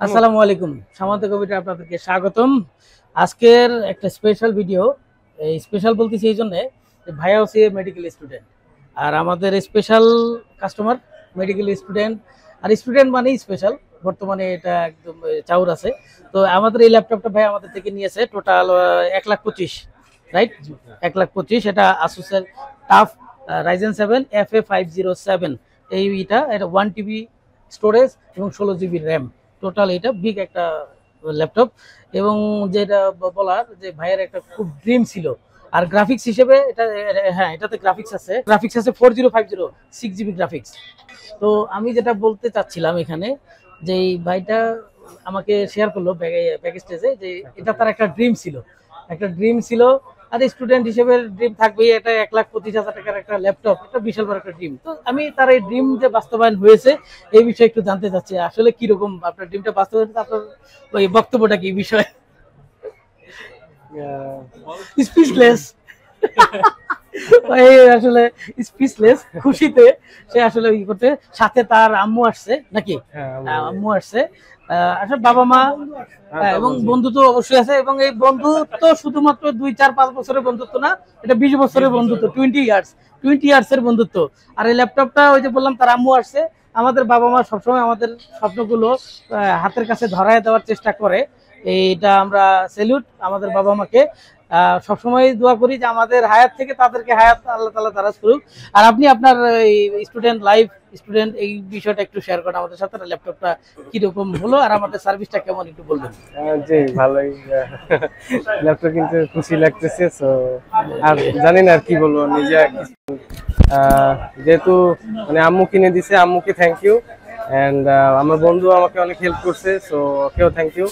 আসসালামু আলাইকুম। সামান্ত কবিতা আপনাদেরকে স্বাগতম। আজকের একটা স্পেশাল ভিডিও। এই স্পেশাল বলতেছি এই জন্যে যে ভাইয়া হচ্ছে মেডিকেল স্টুডেন্ট, আর আমাদের স্পেশাল কাস্টমার মেডিকেল স্টুডেন্ট। আর স্টুডেন্ট মানেই স্পেশাল, বর্তমানে এটা একদম চাউর আছে। তো আমাদের এই ল্যাপটপটা ভাই আমাদের থেকে নিয়েছে টোটাল 1,25,000, রাইট? 1,25,000। এটা আসুসের টাফ Ryzen 7 FA507। এটা 1 TB স্টোরেজ এবং 16 GB র্যাম। টোটাল এটা বিগ একটা ল্যাপটপ। এবং যেটা বলার যে ভাইয়ের একটা খুব ড্রিম ছিল। আর গ্রাফিক্স হিসেবে এটা, হ্যাঁ, এটাতে গ্রাফিক্স আছে 4050 6 GB গ্রাফিক্স। তো আমি যেটা বলতে চাচ্ছিলাম এখানে, যে এই ভাইটা আমাকে শেয়ার করলো ব্যাক স্টেজে যে এটা তার একটা ড্রিম ছিল। আর স্টুডেন্ট হিসেবে ড্রিম থাকবেই, এটা 1,25,000 টাকার একটা ল্যাপটপ, এটা বিশাল বড় একটা ড্রিম। তো আমি তার এই ড্রিম যে বাস্তবায়ন হয়েছে এই বিষয়ে একটু জানতে চাচ্ছি, আসলে কিরকম আপনার ড্রিমটা বাস্তবায়ন হয়েছে, আপনার ওই বক্তব্যটা কি বিষয়? স্পিচলেস। আসলে স্পিচলেস খুশিতে। সে আসলে ই করতে, সাথে তার আম্মু আসছে নাকি? আম্মু আসছে, আসলে বাবা মা, এবং বন্ধু তো অবশ্যই আছে। এবং এই বন্ধুত্ব শুধুমাত্র 2-4-5 বছরের বন্ধুত্ব না, এটা 20 বছরের বন্ধুত্ব, 20 ইয়ার্স এর বন্ধুত্ব। আর এই ল্যাপটপটা ওই যে বললাম তার আম্মু আসছে। আমাদের বাবা মা সবসময় আমাদের স্বপ্নগুলো হাতের কাছে ধরায় দেওয়ার চেষ্টা করে। এইটা আমরা স্যালুট আমাদের বাবা মাকে। সবসময় দোয়া করি যে আমাদের হায়াত থেকে তাদেরকে হায়াত আল্লাহ তাআলা দারাজ করুক। আর আপনি আপনার এই স্টুডেন্ট এই বিষয়টা একটু শেয়ার করেন আমাদের সাথে। ল্যাপটপটা কিরকম হলো আর আমাদের সার্ভিসটা কেমন একটু বলবেন। জি, ভালোই। ল্যাপটপ কিন্তু খুশি লাগতেছে। সো আর জানি না আর কি বলবো, নিজে যেহেতু মানে আম্মু কিনে দিছে, আম্মুকে থ্যাংক ইউ। এন্ড আমার বন্ধু আমাকে অনেক হেল্প করছে, সো ওকেও থ্যাংক ইউ।